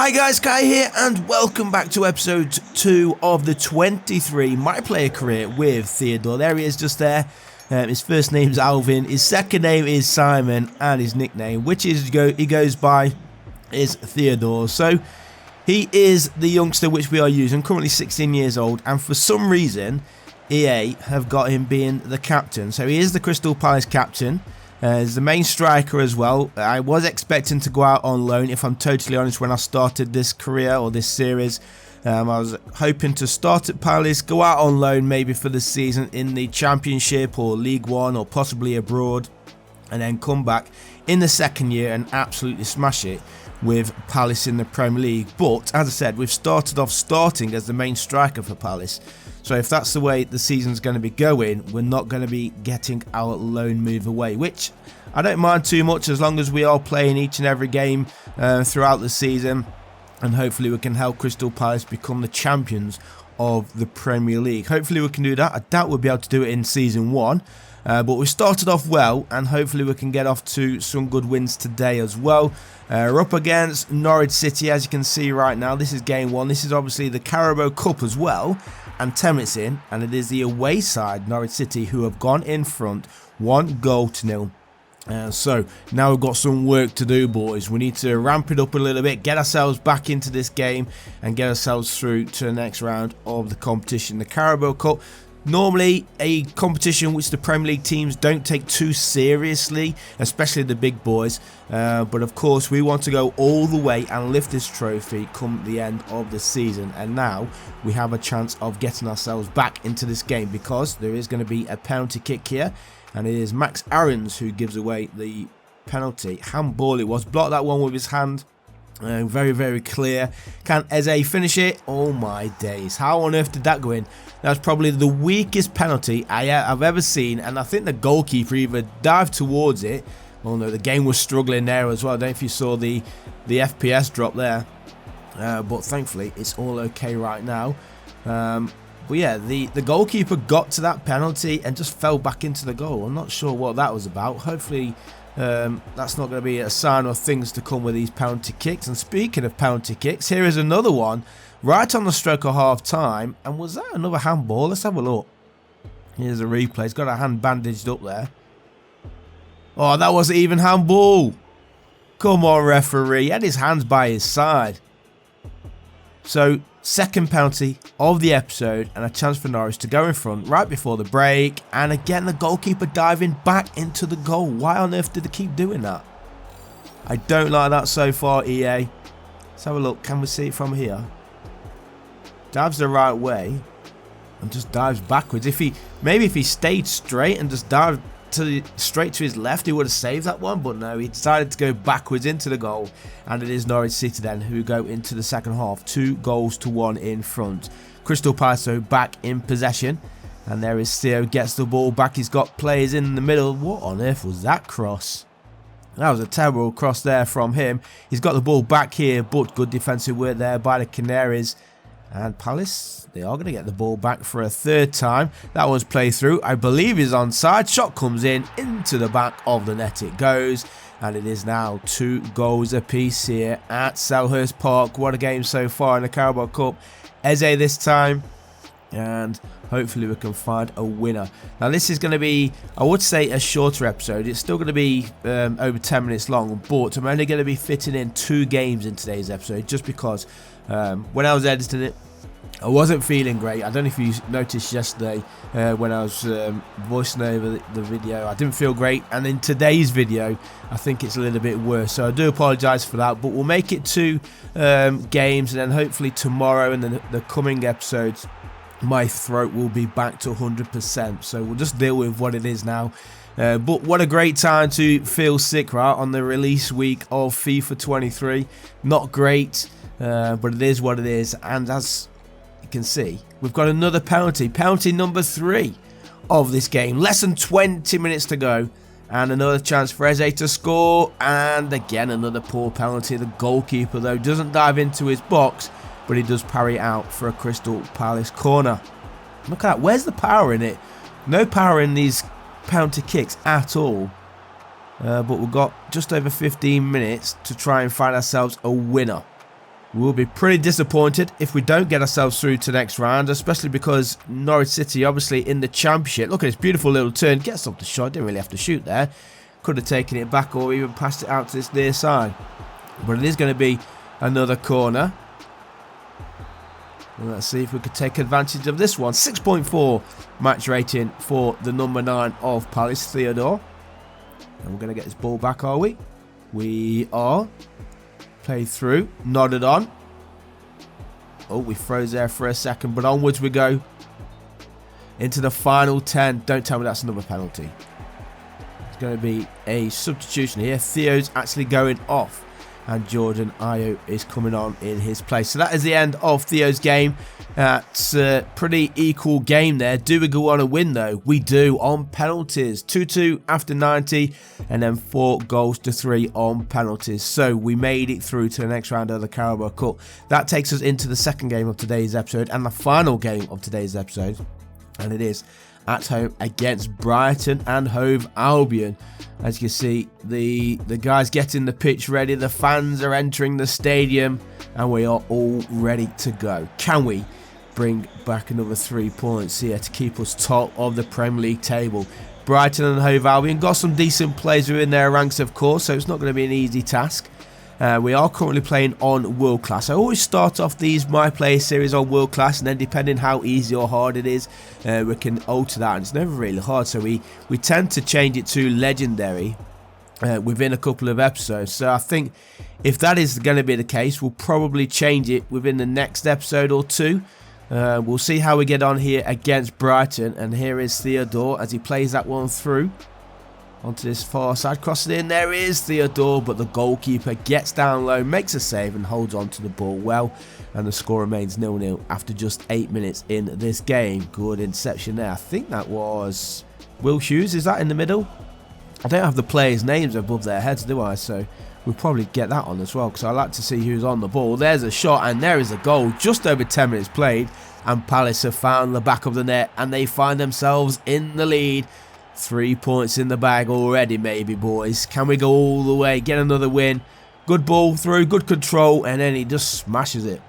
Hi guys, Kai here and welcome back to episode 2 of the 23 My Player Career with Theodore. There he is just there. His first name's Alvin, his second name is Simon, and his nickname, which he goes by, is Theodore. So he is the youngster which we are using, currently 16 years old, and for some reason EA have got him being the captain. So he is the Crystal Palace captain. He's the main striker as well. I was expecting to go out on loan, if I'm totally honest, when I started this career or this series. I was hoping to start at Palace, go out on loan maybe for the season in the Championship or League One or possibly abroad, and then come back in the second year and absolutely smash it with Palace in the Premier League. But as I said, we've started off starting as the main striker for Palace. So if that's the way the season's going to be going, we're not going to be getting our loan move away, which I don't mind too much as long as we are playing each and every game throughout the season, and hopefully we can help Crystal Palace become the champions of the Premier League. Hopefully we can do that. I doubt we'll be able to do it in season 1, but we started off well, and hopefully we can get off to some good wins today as well. We're up against Norwich City, as you can see right now. This is game 1. This is obviously the Carabao Cup as well, and 10 minutes in, and it is the away side, Norwich City, who have gone in front 1-0. So now we've got some work to do, boys. We need to ramp it up a little bit, get ourselves back into this game, and get ourselves through to the next round of the competition. The Carabao Cup, normally a competition which the Premier League teams don't take too seriously, especially the big boys. But of course, we want to go all the way and lift this trophy come the end of the season. And now we have a chance of getting ourselves back into this game, because there is going to be a penalty kick here. And it is Max Aarons who gives away the penalty. Handball it was. Blocked that one with his hand. Very, very clear. Can Eze finish it? Oh my days. How on earth did that go in? That's probably the weakest penalty I've ever seen. And I think the goalkeeper either dived towards it. Oh no, the game was struggling there as well. I don't know if you saw the FPS drop there. But thankfully, it's all okay right now. But yeah, the goalkeeper got to that penalty and just fell back into the goal. I'm not sure what that was about. Hopefully that's not going to be a sign of things to come with these penalty kicks. And speaking of penalty kicks, here is another one right on the stroke of half time. And was that another handball? Let's have a look. Here's a replay. He's got a hand bandaged up there. Oh, that wasn't even handball. Come on, referee. He had his hands by his side. So, second penalty of the episode, and a chance for Norwich to go in front right before the break. And again, the goalkeeper diving back into the goal. Why on earth did they keep doing that? I don't like that so far, EA. Let's have a look. Can we see it from here? Dives the right way and just dives backwards. Maybe if he stayed straight and just dived straight to his left, he would have saved that one, but no, he decided to go backwards into the goal. And it is Norwich City then who go into the second half 2-1 in front. Crystal Palace back in possession, and there is Theo, gets the ball back. He's got players in the middle. What on earth was that cross? That was a terrible cross there from him. He's got the ball back here, but good defensive work there by the Canaries. And Palace, they are going to get the ball back for a third time. That one's played through. I believe he's onside. Shot comes in, into the back of the net it goes. And it is now 2 goals apiece here at Selhurst Park. What a game so far in the Carabao Cup. Eze this time. And hopefully we can find a winner. Now this is going to be, I would say, a shorter episode. It's still going to be over 10 minutes long. But I'm only going to be fitting in 2 games in today's episode. Just because when I was editing it, I wasn't feeling great. I don't know if you noticed yesterday when I was voicing over the video. I didn't feel great. And in today's video, I think it's a little bit worse. So I do apologise for that. But we'll make it 2 games. And then hopefully tomorrow and the coming episodes, my throat will be back to 100%. So we'll just deal with what it is now. But what a great time to feel sick, right? On the release week of FIFA 23. Not great. But it is what it is. And as you can see, we've got another penalty number 3 of this game. Less than 20 minutes to go, and another chance for Eze to score, and again another poor penalty. The goalkeeper though doesn't dive into his box, but he does parry out for a Crystal Palace corner. Look at that. Where's the power in it? No power in these penalty kicks at all. But we've got just over 15 minutes to try and find ourselves a winner. We'll be pretty disappointed if we don't get ourselves through to the next round, especially because Norwich City, obviously in the Championship. Look at this beautiful little turn. Gets off the shot. Didn't really have to shoot there. Could have taken it back or even passed it out to this near side. But it is going to be another corner. And let's see if we could take advantage of this one. 6.4 match rating for the number 9 of Palace, Theodore. And we're going to get this ball back, are we? We are. Play through. Nodded on. Oh, we froze there for a second, but onwards we go. Into the final 10. Don't tell me that's another penalty. It's going to be a substitution here. Theo's actually going off. And Jordan Ayew is coming on in his place. So that is the end of Theo's game. It's a pretty equal game there. Do we go on and win though? We do on penalties. 2-2 after 90 and then 4-3 on penalties. So we made it through to the next round of the Carabao Cup. That takes us into the second game of today's episode and the final game of today's episode. And it is at home against Brighton and Hove Albion. As you can see, the guys getting the pitch ready, the fans are entering the stadium, and we are all ready to go. Can we bring back another 3 points here to keep us top of the Premier League table? Brighton and Hove Albion got some decent players within their ranks, of course, so it's not going to be an easy task. We are currently playing on World Class. I always start off these My Player series on World Class, and then depending how easy or hard it is, we can alter that, and it's never really hard. So we tend to change it to Legendary within a couple of episodes. So I think if that is going to be the case, we'll probably change it within the next episode or two. We'll see how we get on here against Brighton, and here is Theodore as he plays that one through. Onto this far side, crossing in, there is Theodore, but the goalkeeper gets down low, makes a save and holds on to the ball well, and the score remains 0-0 after just 8 minutes in this game. Good interception there. I think that was Will Hughes, is that in the middle? I don't have the players' names above their heads, do I? So we'll probably get that on as well, because I like to see who's on the ball. There's a shot, and there is a goal. Just over 10 minutes played, and Palace have found the back of the net, and they find themselves in the lead. 3 points in the bag already, maybe, boys. Can we go all the way, get another win? Good ball through, good control, and then he just smashes it.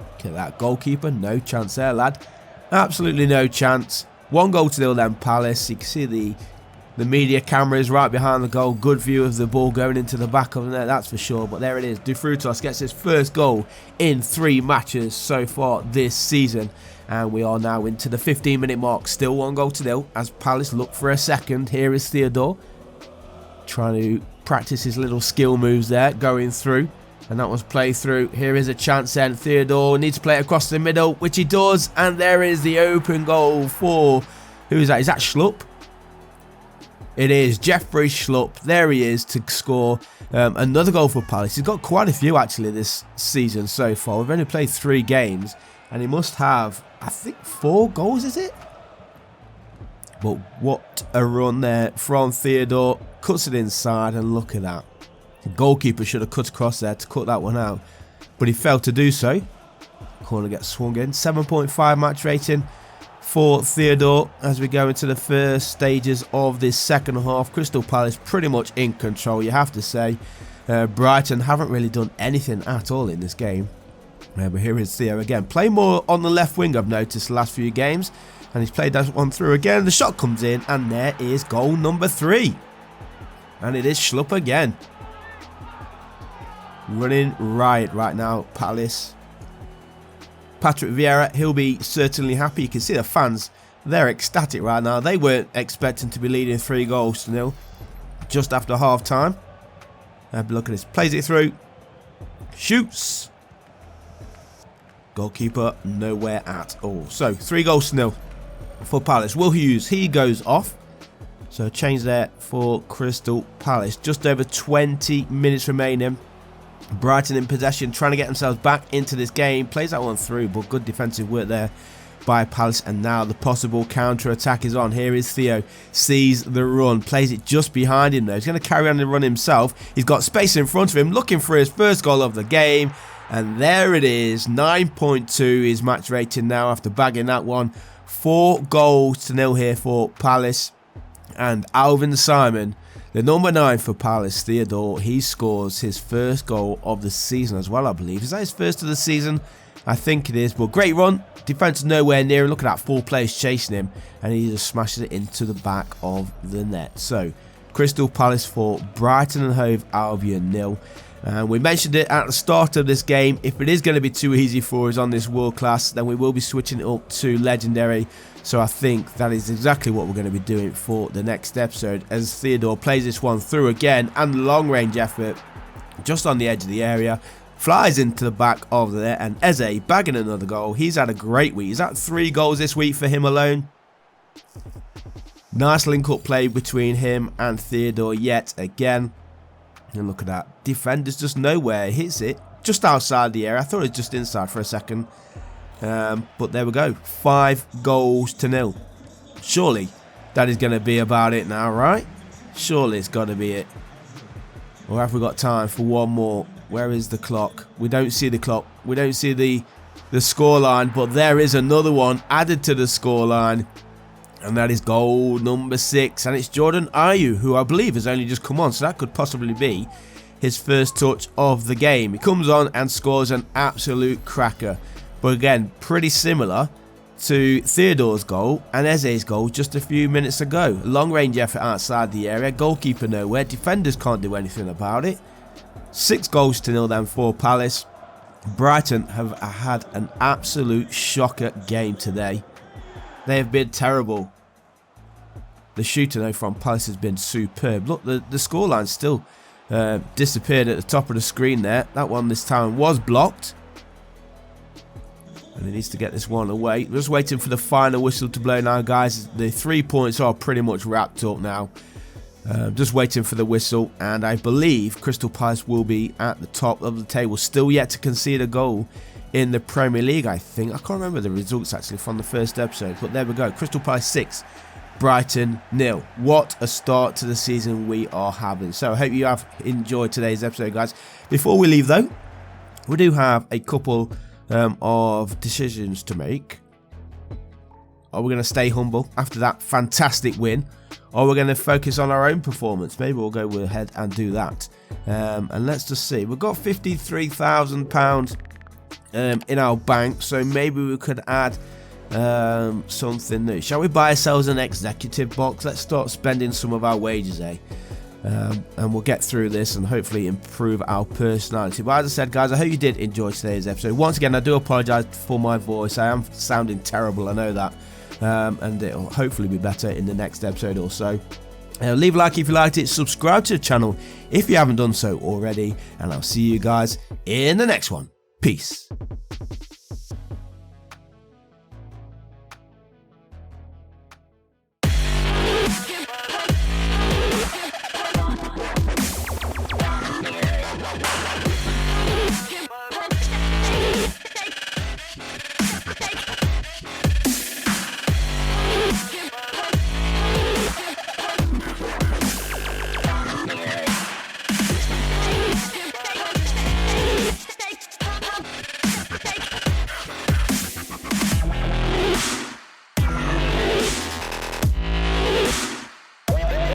Look at that goalkeeper, no chance there, lad. Absolutely no chance. 1-0 then, Palace. You can see the media cameras right behind the goal. Good view of the ball going into the back of the net, that's for sure. But there it is. Dufrutos gets his first goal in 3 matches so far this season. And we are now into the 15-minute mark. Still 1-0 as Palace look for a second. Here is Theodore trying to practice his little skill moves there, going through. And that was played through. Here is a chance then. Theodore needs to play it across the middle, which he does. And there is the open goal for... Who is that? Is that Schlupp? It is Jeffrey Schlupp. There he is to score another goal for Palace. He's got quite a few actually this season so far. We've only played 3 games. And he must have, I think, 4 goals, is it? But what a run there from Theodore. Cuts it inside, and look at that. The goalkeeper should have cut across there to cut that one out. But he failed to do so. Corner gets swung in. 7.5 match rating for Theodore as we go into the first stages of this second half. Crystal Palace pretty much in control, you have to say. Brighton haven't really done anything at all in this game. But here is Theo again. Play more on the left wing, I've noticed, the last few games. And he's played that one through again. The shot comes in, and there is goal number 3. And it is Schlupp again. Running right now, Palace. Patrick Vieira, he'll be certainly happy. You can see the fans, they're ecstatic right now. They weren't expecting to be leading 3-0 just after half time. Have a look at this. Plays it through. Shoots. Goalkeeper nowhere at all. So 3-0 for Palace. Will Hughes, he goes off. So change there for Crystal Palace. Just over 20 minutes remaining. Brighton in possession, trying to get themselves back into this game. Plays that one through, but good defensive work there by Palace. And now the possible counter-attack is on. Here is Theo. Sees the run. Plays it just behind him though. He's going to carry on the run himself. He's got space in front of him, looking for his first goal of the game. And there it is. 9.2 is match rating now after bagging that one. 4-0 here for Palace. And Alvin Simon The number 9 for Palace, Theodore, he scores his first goal of the season as well, I believe. Is that his first of the season? I think it is, but great run. Defence nowhere near him. Look at that, 4 players chasing him, and he just smashes it into the back of the net. So, Crystal Palace 4, Brighton and Hove Albion 0. And we mentioned it at the start of this game. If it is going to be too easy for us on this world class, then we will be switching it up to legendary. So I think that is exactly what we're going to be doing for the next episode, as Theodore plays this one through again, and long range effort just on the edge of the area, flies into the back of the net, and Eze bagging another goal. He's had a great week. He's had 3 goals this week for him alone. Nice link up play between him and Theodore yet again. And look at that. Defender's just nowhere. Hits it just outside the area. I thought it was just inside for a second. But there we go. 5 goals to 0. Surely that is going to be about it now, right? Surely it's got to be it. Or have we got time for one more? Where is the clock? We don't see the clock. We don't see the scoreline. But there is another one added to the scoreline. And that is goal number 6. And it's Jordan Ayew, who I believe has only just come on. So that could possibly be his first touch of the game. He comes on and scores an absolute cracker. But again, pretty similar to Theodore's goal and Eze's goal just a few minutes ago. Long range effort outside the area. Goalkeeper nowhere. Defenders can't do anything about it. 6 goals to 0 then for Palace. Brighton have had an absolute shocker game today. They have been terrible. The shooter though from Palace has been superb. Look, the scoreline still disappeared at the top of the screen there. That one this time was blocked. And he needs to get this one away. We're just waiting for the final whistle to blow now, guys. The 3 points are pretty much wrapped up now. Just waiting for the whistle. And I believe Crystal Palace will be at the top of the table. Still yet to concede a goal in the Premier League, I think. I can't remember the results actually from the first episode, but there we go. Crystal Palace 6, Brighton 0. What a start to the season we are having. So I hope you have enjoyed today's episode, guys. Before we leave though, we do have a couple of decisions to make. Are we going to stay humble after that fantastic win, or we're going to focus on our own performance? Maybe we'll go ahead and do that. And let's just see. We've got £53,000 in our bank, so maybe we could add something new. Shall we buy ourselves an executive box? Let's start spending some of our wages, and we'll get through this and hopefully improve our personality. But as I said, guys, I hope you did enjoy today's episode. Once again, I do apologise for my voice. I am sounding terrible, I know that, and it'll hopefully be better in the next episode or so. Leave a like if you liked it, subscribe to the channel if you haven't done so already, and I'll see you guys in the next one. Peace.